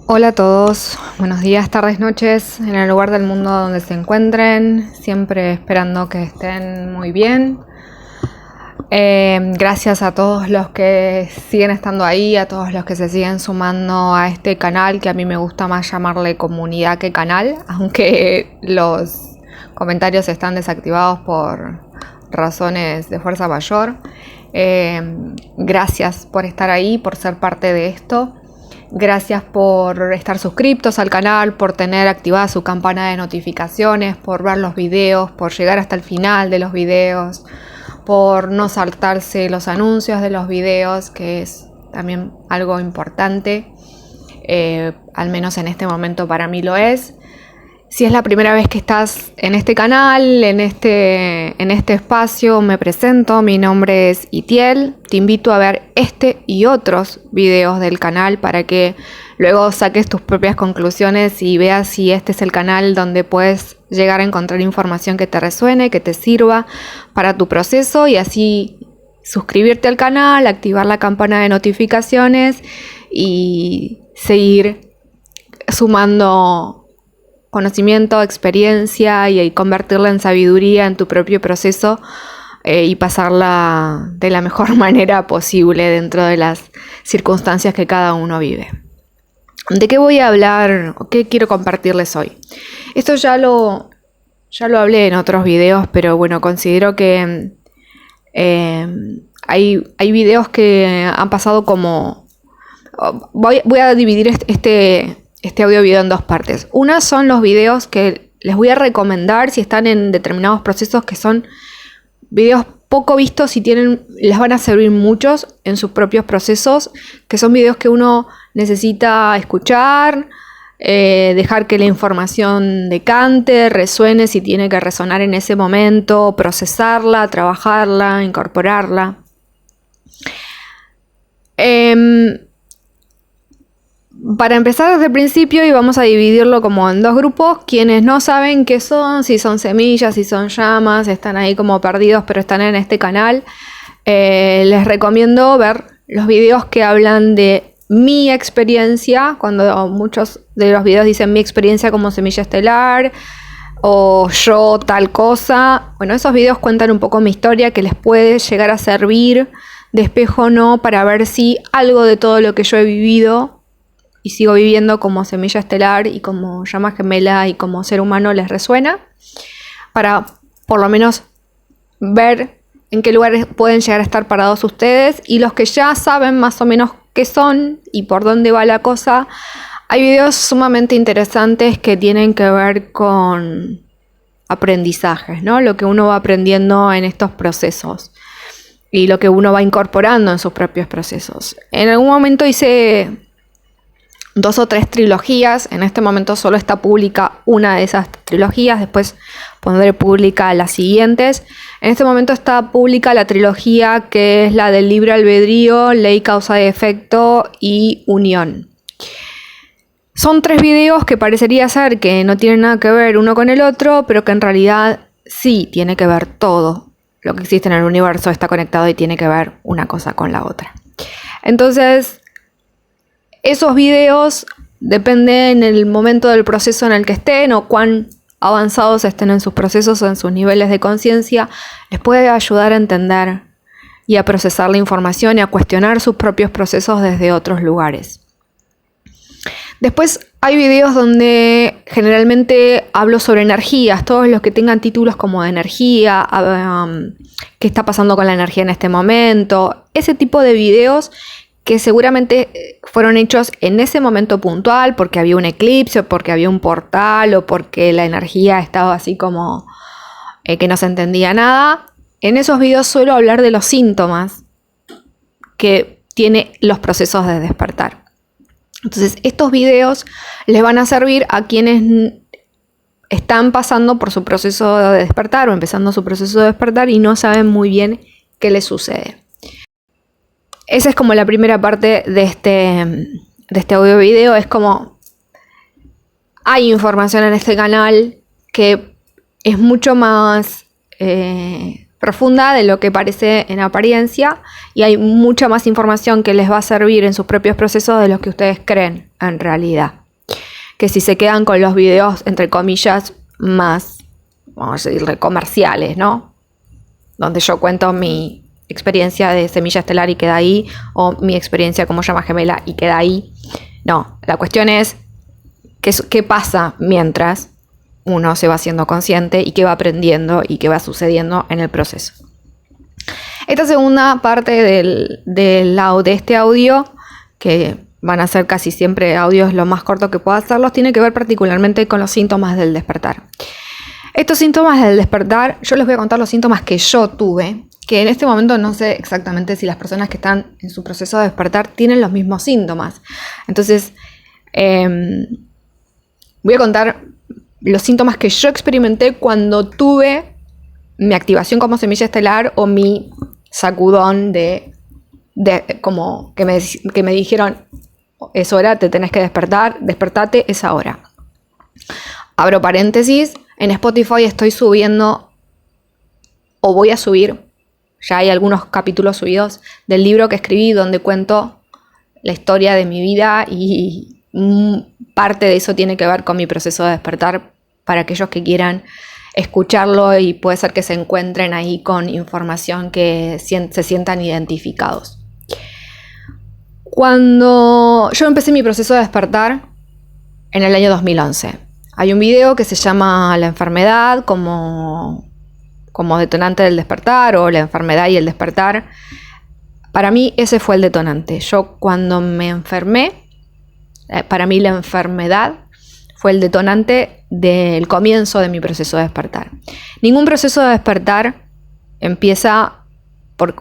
Hola a todos, buenos días, tardes, noches, en el lugar del mundo donde se encuentren, siempre esperando que estén muy bien. Gracias a todos los que siguen estando ahí, a todos los que se siguen sumando a este canal, que a mí me gusta más llamarle comunidad que canal, aunque los comentarios están desactivados por razones de fuerza mayor. Gracias por estar ahí, por ser parte de esto. Gracias por estar suscriptos al canal, por tener activada su campana de notificaciones, por ver los videos, por llegar hasta el final de los videos, por no saltarse los anuncios de los videos, que es también algo importante, al menos en este momento para mí lo es. Si es la primera vez que estás en este canal, en este espacio, me presento, mi nombre es Itiel, te invito a ver este y otros videos del canal para que luego saques tus propias conclusiones y veas si este es el canal donde puedes llegar a encontrar información que te resuene, que te sirva para tu proceso, y así suscribirte al canal, activar la campana de notificaciones y seguir sumando conocimiento, experiencia y convertirla en sabiduría en tu propio proceso y pasarla de la mejor manera posible dentro de las circunstancias que cada uno vive. ¿De qué voy a hablar? ¿Qué quiero compartirles hoy? Esto ya lo hablé en otros videos, pero bueno, considero que hay videos que han pasado como... Voy a dividir este audio video en dos partes. Una son los videos que les voy a recomendar si están en determinados procesos, que son videos poco vistos y les van a servir muchos en sus propios procesos, que son videos que uno necesita escuchar, dejar que la información decante, resuene si tiene que resonar en ese momento, procesarla, trabajarla, incorporarla. Para empezar desde el principio, y vamos a dividirlo como en dos grupos, quienes no saben qué son, si son semillas, si son llamas, están ahí como perdidos pero están en este canal, les recomiendo ver los videos que hablan de mi experiencia, cuando muchos de los videos dicen mi experiencia como semilla estelar o yo tal cosa. Bueno, esos videos cuentan un poco mi historia, que les puede llegar a servir de espejo o no, para ver si algo de todo lo que yo he vivido y sigo viviendo como semilla estelar y como llama gemela y como ser humano les resuena, para por lo menos ver en qué lugares pueden llegar a estar parados ustedes. Y los que ya saben más o menos qué son y por dónde va la cosa, hay videos sumamente interesantes que tienen que ver con aprendizajes, ¿no? Lo que uno va aprendiendo en estos procesos y lo que uno va incorporando en sus propios procesos. En algún momento hice 2 o 3 trilogías. En este momento solo está pública una de esas trilogías, después pondré pública las siguientes. En este momento está pública la trilogía que es la del libre albedrío, ley, causa y efecto y unión. Son 3 videos que parecería ser que no tienen nada que ver uno con el otro, pero que en realidad sí tiene que ver todo. Lo que existe en el universo está conectado y tiene que ver una cosa con la otra. Entonces, esos videos dependen del momento del proceso en el que estén o cuán avanzados estén en sus procesos o en sus niveles de conciencia. Les puede ayudar a entender y a procesar la información y a cuestionar sus propios procesos desde otros lugares. Después hay videos donde generalmente hablo sobre energías, todos los que tengan títulos como de energía, qué está pasando con la energía en este momento, ese tipo de videos que seguramente fueron hechos en ese momento puntual porque había un eclipse, o porque había un portal, o porque la energía estaba así como que no se entendía nada. En esos videos suelo hablar de los síntomas que tiene los procesos de despertar. Entonces, estos videos les van a servir a quienes están pasando por su proceso de despertar o empezando su proceso de despertar y no saben muy bien qué les sucede. Esa es como la primera parte de este audio video. Es como hay información en este canal que es mucho más profunda de lo que parece en apariencia, y hay mucha más información que les va a servir en sus propios procesos de lo que ustedes creen en realidad. Que si se quedan con los videos, entre comillas, más, vamos a decirle, comerciales, ¿no? Donde yo cuento mi experiencia de semilla estelar y queda ahí, o mi experiencia como llama gemela y queda ahí. No, la cuestión es qué pasa mientras uno se va haciendo consciente y qué va aprendiendo y qué va sucediendo en el proceso. Esta segunda parte de este audio, que van a ser casi siempre audios lo más corto que pueda hacerlos, tiene que ver particularmente con los síntomas del despertar. Estos síntomas del despertar, yo les voy a contar los síntomas que yo tuve, que en este momento no sé exactamente si las personas que están en su proceso de despertar tienen los mismos síntomas. Entonces, voy a contar los síntomas que yo experimenté cuando tuve mi activación como semilla estelar o mi sacudón como que me dijeron, es hora, te tenés que despertar, despertate, es ahora. Abro paréntesis, en Spotify estoy subiendo, o voy a subir, ya hay algunos capítulos subidos del libro que escribí donde cuento la historia de mi vida, y parte de eso tiene que ver con mi proceso de despertar para aquellos que quieran escucharlo, y puede ser que se encuentren ahí con información que se sientan identificados. Cuando yo empecé mi proceso de despertar en el año 2011, hay un video que se llama La enfermedad como detonante del despertar, o la enfermedad y el despertar. Para mí ese fue el detonante. Yo cuando me enfermé, para mí la enfermedad fue el detonante del comienzo de mi proceso de despertar. Ningún proceso de despertar empieza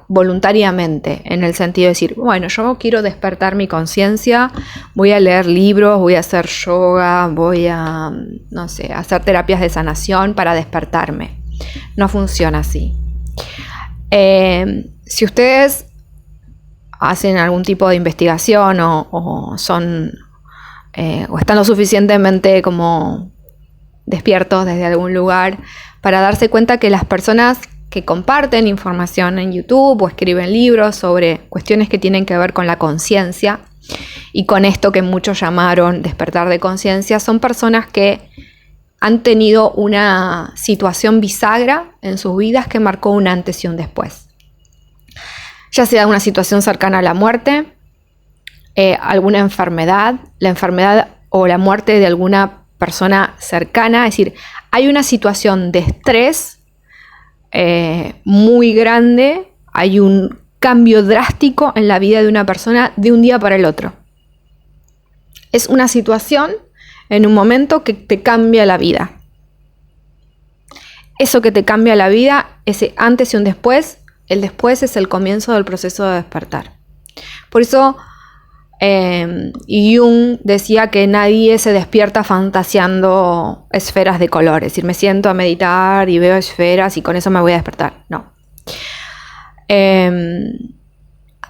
voluntariamente, en el sentido de decir, bueno, yo quiero despertar mi conciencia, voy a leer libros, voy a hacer yoga, voy a, no sé, hacer terapias de sanación para despertarme. No funciona así. Si ustedes hacen algún tipo de investigación o están lo suficientemente como despiertos desde algún lugar para darse cuenta que las personas que comparten información en YouTube o escriben libros sobre cuestiones que tienen que ver con la conciencia y con esto que muchos llamaron despertar de conciencia, son personas que han tenido una situación bisagra en sus vidas que marcó un antes y un después. Ya sea una situación cercana a la muerte, alguna enfermedad, la enfermedad o la muerte de alguna persona cercana. Es decir, hay una situación de estrés muy grande, hay un cambio drástico en la vida de una persona de un día para el otro. Es una situación en un momento que te cambia la vida. Eso que te cambia la vida, ese antes y un después, el después es el comienzo del proceso de despertar. Por eso Jung decía que nadie se despierta fantaseando esferas de colores. Es decir, me siento a meditar y veo esferas y con eso me voy a despertar. No.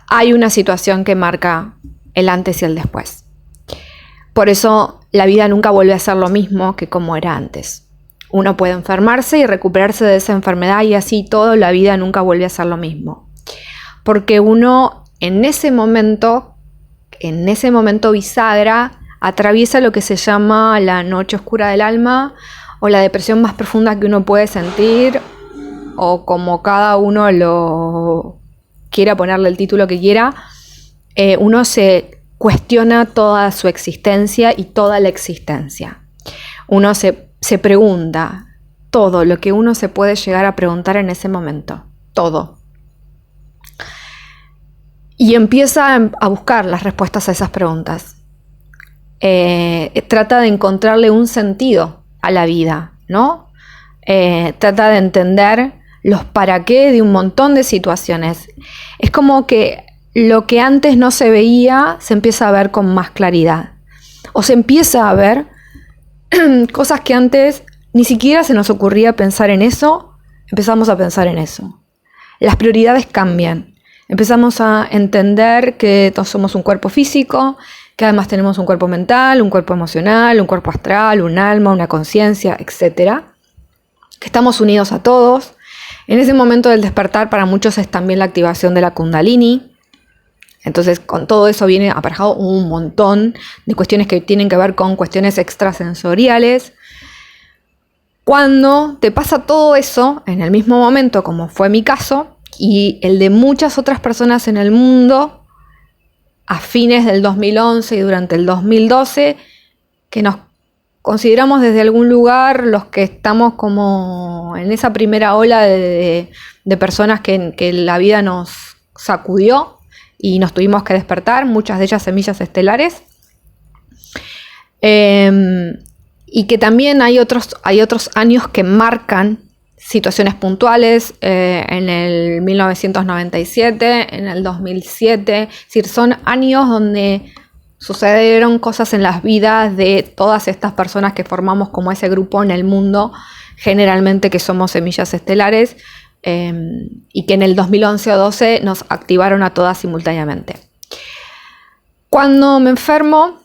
Hay una situación que marca el antes y el después. Por eso la vida nunca vuelve a ser lo mismo que como era antes. Uno puede enfermarse y recuperarse de esa enfermedad, y así todo, la vida nunca vuelve a ser lo mismo. Porque uno en ese momento bisagra, atraviesa lo que se llama la noche oscura del alma, o la depresión más profunda que uno puede sentir, o como cada uno lo quiera ponerle el título que quiera. Uno se cuestiona toda su existencia y toda la existencia. Uno se pregunta todo lo que uno se puede llegar a preguntar en ese momento, todo. Y empieza a buscar las respuestas a esas preguntas. Trata de encontrarle un sentido a la vida, ¿no? Trata de entender los para qué de un montón de situaciones. Es como que lo que antes no se veía se empieza a ver con más claridad. O se empieza a ver cosas que antes ni siquiera se nos ocurría pensar en eso, empezamos a pensar en eso. Las prioridades cambian. Empezamos a entender que todos somos un cuerpo físico, que además tenemos un cuerpo mental, un cuerpo emocional, un cuerpo astral, un alma, una conciencia, etc. Que estamos unidos a todos, En ese momento del despertar para muchos es también la activación de la Kundalini. Entonces con todo eso viene aparejado un montón de cuestiones que tienen que ver con cuestiones extrasensoriales. Cuando te pasa todo eso en el mismo momento, como fue mi caso, y el de muchas otras personas en el mundo, a fines del 2011 y durante el 2012, que nos consideramos desde algún lugar los que estamos como en esa primera ola de personas que la vida nos sacudió y nos tuvimos que despertar, muchas de ellas semillas estelares. Y que también hay otros años que marcan situaciones puntuales, en el 1997, en el 2007, es decir, son años donde sucedieron cosas en las vidas de todas estas personas que formamos como ese grupo en el mundo, generalmente que somos semillas estelares, y que en el 2011 o 12 nos activaron a todas simultáneamente. Cuando me enfermo,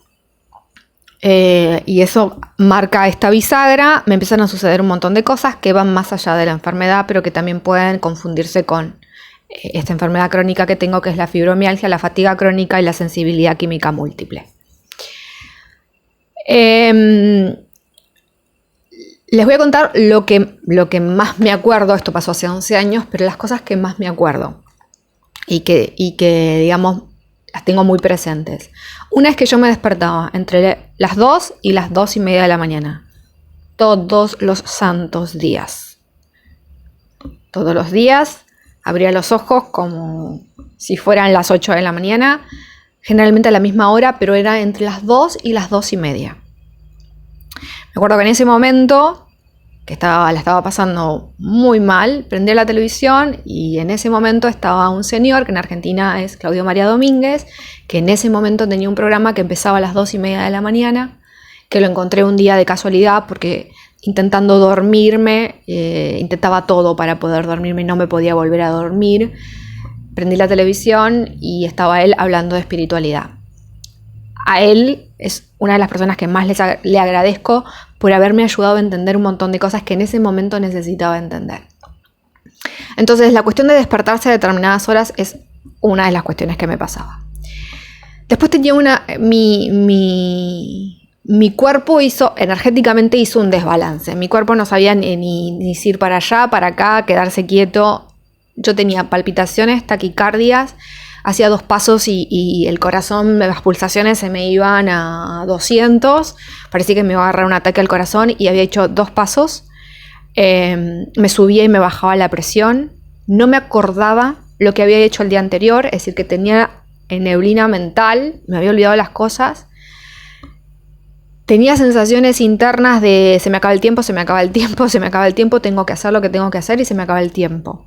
y eso marca esta bisagra, me empiezan a suceder un montón de cosas que van más allá de la enfermedad, pero que también pueden confundirse con esta enfermedad crónica que tengo, que es la fibromialgia, la fatiga crónica y la sensibilidad química múltiple. Les voy a contar lo que más me acuerdo. Esto pasó hace 11 años, pero las cosas que más me acuerdo y que digamos, las tengo muy presentes. Una es que yo me despertaba entre las 2 y las 2:30 de la mañana. Todos los santos días. Todos los días abría los ojos como si fueran las 8 de la mañana. Generalmente a la misma hora, pero era entre las 2 y las 2:30. Me acuerdo que en ese momento, que la estaba pasando muy mal, prendí la televisión y en ese momento estaba un señor, que en Argentina es Claudio María Domínguez, que en ese momento tenía un programa que empezaba a las 2:30 de la mañana, que lo encontré un día de casualidad porque intentando dormirme, intentaba todo para poder dormirme y no me podía volver a dormir. Prendí la televisión y estaba él hablando de espiritualidad. A él es una de las personas que más le agradezco por haberme ayudado a entender un montón de cosas que en ese momento necesitaba entender. Entonces, la cuestión de despertarse a determinadas horas es una de las cuestiones que me pasaba. Después tenía mi cuerpo energéticamente hizo un desbalance. Mi cuerpo no sabía ni ir para allá, para acá, quedarse quieto. Yo tenía palpitaciones, taquicardias. Hacía 2 pasos y el corazón, las pulsaciones se me iban a 200. Parecía que me iba a agarrar un ataque al corazón y había hecho 2 pasos. Me subía y me bajaba la presión. No me acordaba lo que había hecho el día anterior, es decir, que tenía neblina mental, me había olvidado las cosas. Tenía sensaciones internas de se me acaba el tiempo, se me acaba el tiempo, se me acaba el tiempo, tengo que hacer lo que tengo que hacer y se me acaba el tiempo.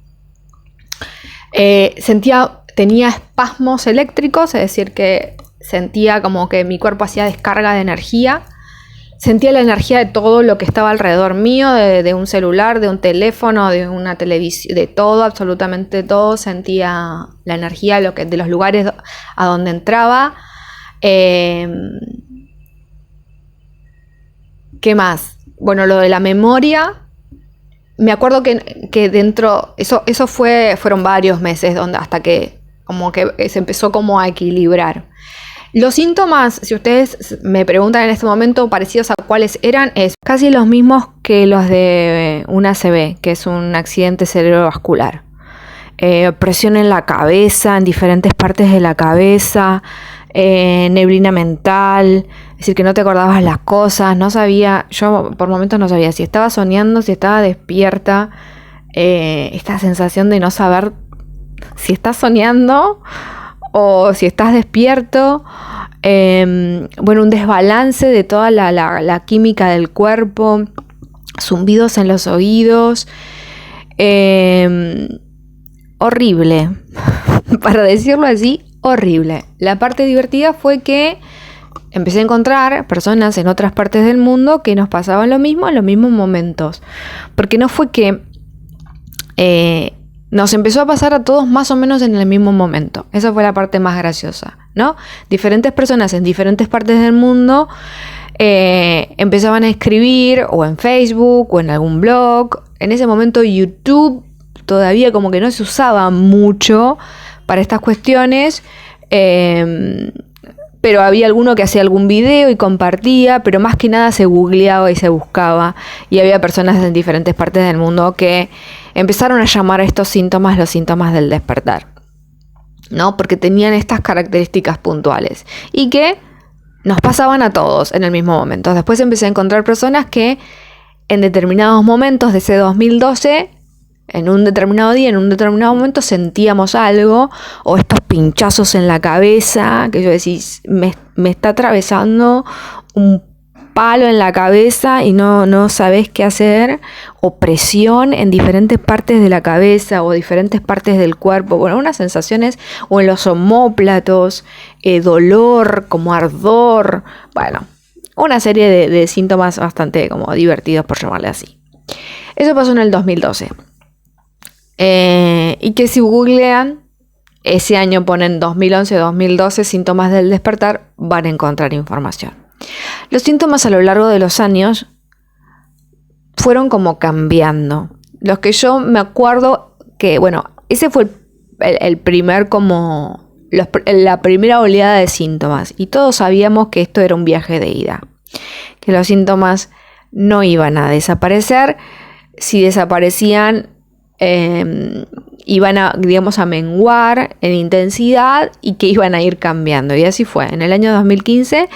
Tenía espasmos eléctricos, es decir, que sentía como que mi cuerpo hacía descarga de energía. Sentía la energía de todo lo que estaba alrededor mío, de un celular, de un teléfono, de una televisión, de todo, absolutamente todo. Sentía la energía de los lugares a donde entraba. ¿Qué más? Bueno, lo de la memoria. Me acuerdo que dentro, fueron varios meses hasta que como que se empezó como a equilibrar. Los síntomas, si ustedes me preguntan en este momento, parecidos a cuáles eran, es casi los mismos que los de un ACV, que es un accidente cerebrovascular. Presión en la cabeza, en diferentes partes de la cabeza, neblina mental, es decir, que no te acordabas las cosas, yo por momentos no sabía si estaba soñando, si estaba despierta, esta sensación de no saber si estás soñando o si estás despierto, un desbalance de toda la química del cuerpo, zumbidos en los oídos, horrible, para decirlo así, horrible. La parte divertida fue que empecé a encontrar personas en otras partes del mundo que nos pasaban lo mismo en los mismos momentos, porque no fue que nos empezó a pasar a todos más o menos en el mismo momento. Esa fue la parte más graciosa, ¿no? Diferentes personas en diferentes partes del mundo empezaban a escribir o en Facebook o en algún blog. En ese momento YouTube todavía como que no se usaba mucho para estas cuestiones, pero había alguno que hacía algún video y compartía, pero más que nada se googleaba y se buscaba, y había personas en diferentes partes del mundo que empezaron a llamar a estos síntomas los síntomas del despertar, ¿no? Porque tenían estas características puntuales y que nos pasaban a todos en el mismo momento. Después empecé a encontrar personas que en determinados momentos de ese 2012, en un determinado día, en un determinado momento sentíamos algo, o estos pinchazos en la cabeza, que yo decís, me está atravesando un palo en la cabeza y no sabes qué hacer, o presión en diferentes partes de la cabeza o diferentes partes del cuerpo, bueno, unas sensaciones, o en los omóplatos, dolor, como ardor, bueno, una serie de síntomas bastante como divertidos, por llamarle así. Eso pasó en el 2012. Y que si googlean, ese año ponen 2011-2012 síntomas del despertar, van a encontrar información. Los síntomas a lo largo de los años fueron como cambiando. Los que yo me acuerdo que, bueno, ese fue el primer como la primera oleada de síntomas, y todos sabíamos que esto era un viaje de ida, que los síntomas no iban a desaparecer. Si desaparecían, iban a, digamos, a menguar en intensidad y que iban a ir cambiando, y así fue. En el año 2015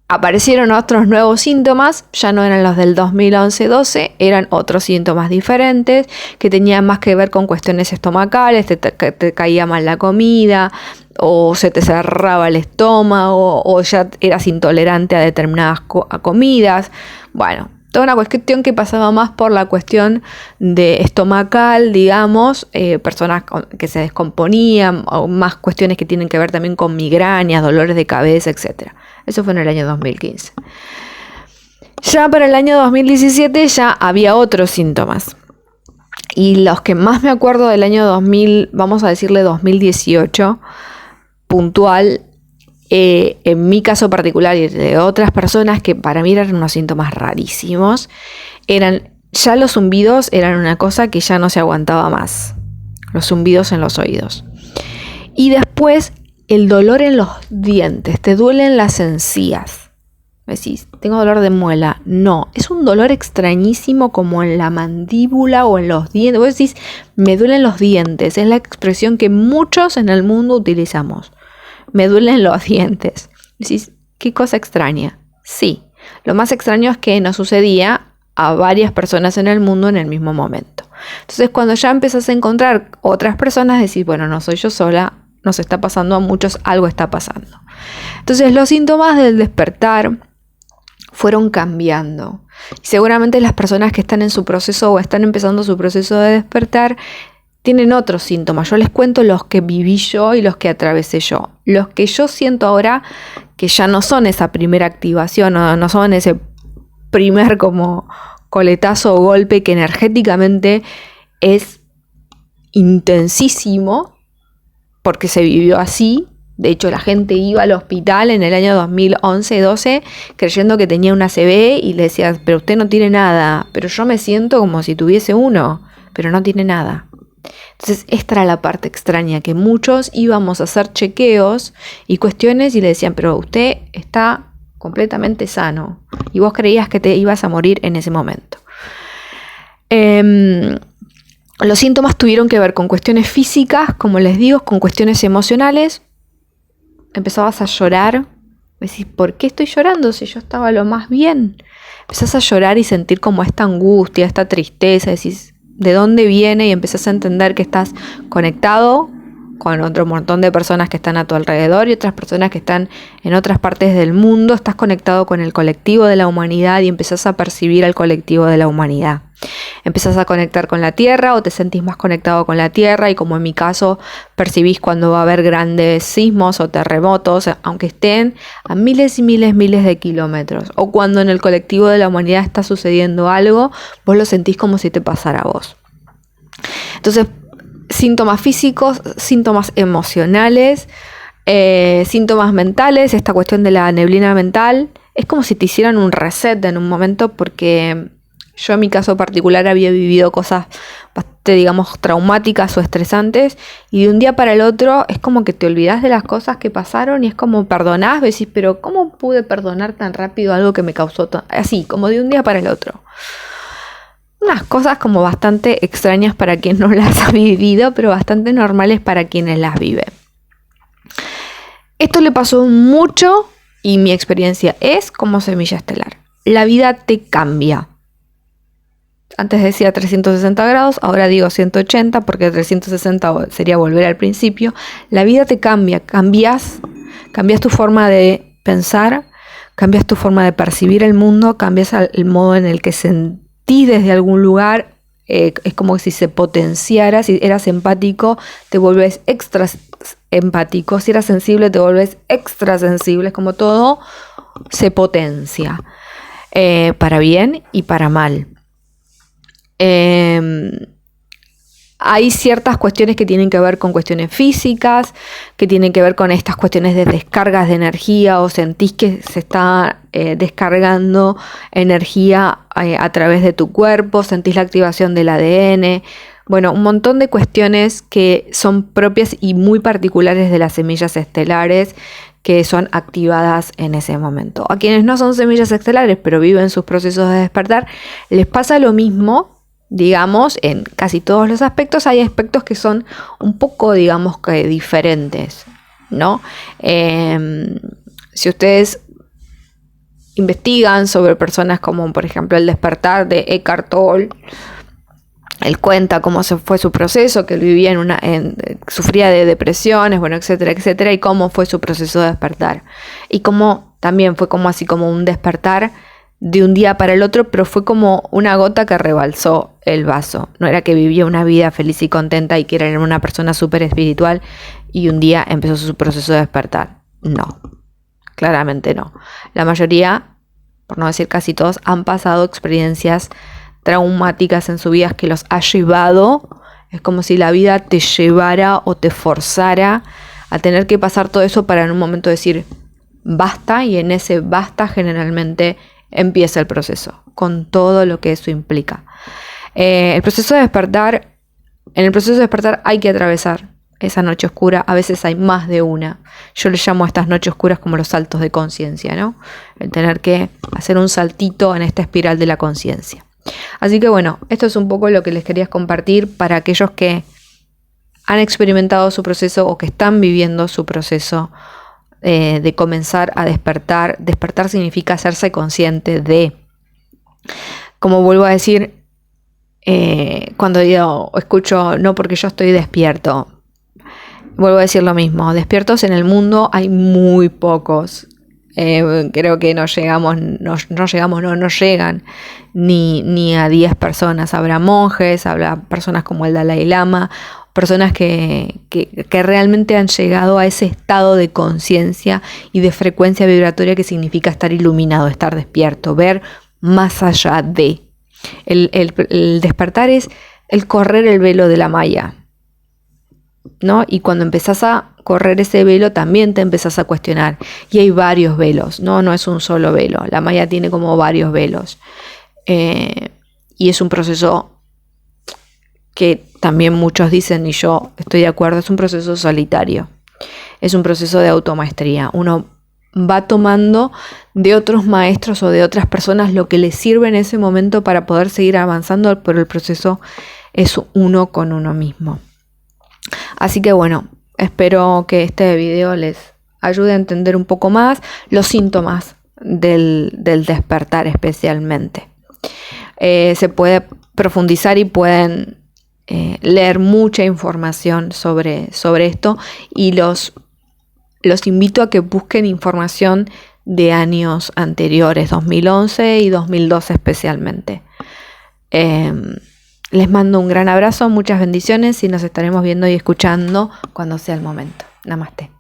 aparecieron otros nuevos síntomas, ya no eran los del 2011-12, eran otros síntomas diferentes que tenían más que ver con cuestiones estomacales, te caía mal la comida, o se te cerraba el estómago, o ya eras intolerante a determinadas comidas. Bueno, toda una cuestión que pasaba más por la cuestión de estomacal, digamos, personas que se descomponían, o más cuestiones que tienen que ver también con migrañas, dolores de cabeza, etc. Eso fue en el año 2015. Ya para el año 2017 ya había otros síntomas. Y los que más me acuerdo del año 2000, vamos a decirle 2018, puntual, en mi caso particular y de otras personas que para mí eran unos síntomas rarísimos, eran ya los zumbidos, eran una cosa que ya no se aguantaba más, los zumbidos en los oídos. Y después el dolor en los dientes, te duelen las encías. Decís, tengo dolor de muela. No, es un dolor extrañísimo como en la mandíbula o en los dientes. Vos decís, me duelen los dientes, es la expresión que muchos en el mundo utilizamos. Me duelen los dientes. Decís, qué cosa extraña. Sí, lo más extraño es que nos sucedía a varias personas en el mundo en el mismo momento. Entonces, cuando ya empezás a encontrar otras personas, decís, bueno, no soy yo sola, nos está pasando a muchos, algo está pasando. Entonces, los síntomas del despertar fueron cambiando. Y seguramente las personas que están en su proceso o están empezando su proceso de despertar tienen otros síntomas. Yo les cuento los que viví yo y los que atravesé yo. Los que yo siento ahora, que ya no son esa primera activación, no son ese primer como coletazo o golpe que energéticamente es intensísimo, porque se vivió así. De hecho, la gente iba al hospital en el año 2011-12 creyendo que tenía una ACV y le decías, pero usted no tiene nada. Pero yo me siento como si tuviese uno, pero no tiene nada. Entonces, esta era la parte extraña, que muchos íbamos a hacer chequeos y cuestiones y le decían, pero usted está completamente sano y vos creías que te ibas a morir en ese momento. Los síntomas tuvieron que ver con cuestiones físicas, como les digo, con cuestiones emocionales. Empezabas a llorar. Decís, ¿por qué estoy llorando si yo estaba lo más bien? Empezás a llorar y sentir como esta angustia, esta tristeza. Decís, ¿de dónde viene? Y empezás a entender que estás conectado con otro montón de personas que están a tu alrededor y otras personas que están en otras partes del mundo. Estás conectado con el colectivo de la humanidad y empezás a percibir al colectivo de la humanidad. Empezás a conectar con la tierra o te sentís más conectado con la tierra, y como en mi caso percibís cuando va a haber grandes sismos o terremotos, aunque estén a miles y miles de kilómetros, o cuando en el colectivo de la humanidad está sucediendo algo, vos lo sentís como si te pasara a vos. Entonces, síntomas físicos, síntomas emocionales, síntomas mentales, esta cuestión de la neblina mental, es como si te hicieran un reset en un momento, porque Yo en mi caso particular había vivido cosas bastante, digamos, traumáticas o estresantes, y de un día para el otro es como que te olvidas de las cosas que pasaron y es como perdonás, decís, pero ¿cómo pude perdonar tan rápido algo que me causó así, como de un día para el otro? Unas cosas como bastante extrañas para quien no las ha vivido, pero bastante normales para quienes las viven. Esto le pasó mucho y mi experiencia es como semilla estelar. La vida te cambia. Antes decía 360 grados, ahora digo 180 porque 360 sería volver al principio. La vida te cambia, cambias tu forma de pensar, cambias tu forma de percibir el mundo, cambias el modo en el que sentís desde algún lugar. Es como si se potenciara. Si eras empático, te vuelves extra empático. Si eras sensible, te vuelves extra sensible. Es como todo se potencia, para bien y para mal. Hay ciertas cuestiones que tienen que ver con cuestiones físicas, que tienen que ver con estas cuestiones de descargas de energía, o sentís que se está descargando energía a través de tu cuerpo, sentís la activación del ADN. Bueno, un montón de cuestiones que son propias y muy particulares de las semillas estelares, que son activadas en ese momento. A quienes no son semillas estelares pero viven sus procesos de despertar, les pasa lo mismo. Digamos, en casi todos los aspectos. Hay aspectos que son un poco, digamos, que diferentes, ¿no? Si ustedes investigan sobre personas como, por ejemplo, El despertar de Eckhart Tolle, él cuenta cómo se fue su proceso, que él vivía sufría de depresiones, bueno, etcétera, etcétera, y cómo fue su proceso de despertar. Y cómo también fue como así como un despertar de un día para el otro, pero fue como una gota que rebalsó el vaso. No era que vivía una vida feliz y contenta y que era una persona súper espiritual y un día empezó su proceso de despertar. No, claramente no. La mayoría, por no decir casi todos, han pasado experiencias traumáticas en su vida que los ha llevado. Es como si la vida te llevara o te forzara a tener que pasar todo eso para en un momento decir basta, y en ese basta generalmente empieza el proceso, con todo lo que eso implica. En el proceso de despertar hay que atravesar esa noche oscura. A veces hay más de una. Yo le llamo a estas noches oscuras como los saltos de conciencia, ¿no? El tener que hacer un saltito en esta espiral de la conciencia. Así que bueno, esto es un poco lo que les quería compartir para aquellos que han experimentado su proceso o que están viviendo su proceso de comenzar a despertar. Despertar significa hacerse consciente de, como vuelvo a decir, cuando yo escucho no porque yo estoy despierto, vuelvo a decir lo mismo. Despiertos en el mundo hay muy pocos. Creo que no llegan ni a 10 personas. Habrá monjes, habrá personas como el Dalai Lama, personas que realmente han llegado a ese estado de conciencia y de frecuencia vibratoria que significa estar iluminado, estar despierto, ver más allá de. El despertar es el correr el velo de la maya, ¿no? Y cuando empezás a correr ese velo también te empezás a cuestionar. Y hay varios velos, no es un solo velo. La maya tiene como varios velos. Y es un proceso que también muchos dicen, y yo estoy de acuerdo, es un proceso solitario. Es un proceso de automaestría. Uno va tomando de otros maestros o de otras personas lo que le sirve en ese momento para poder seguir avanzando, pero el proceso es uno con uno mismo. Así que bueno, espero que este video les ayude a entender un poco más los síntomas del despertar especialmente. Se puede profundizar y pueden leer mucha información sobre esto, y los invito a que busquen información de años anteriores, 2011 y 2012 especialmente. Les mando un gran abrazo, muchas bendiciones, y nos estaremos viendo y escuchando cuando sea el momento. Namaste.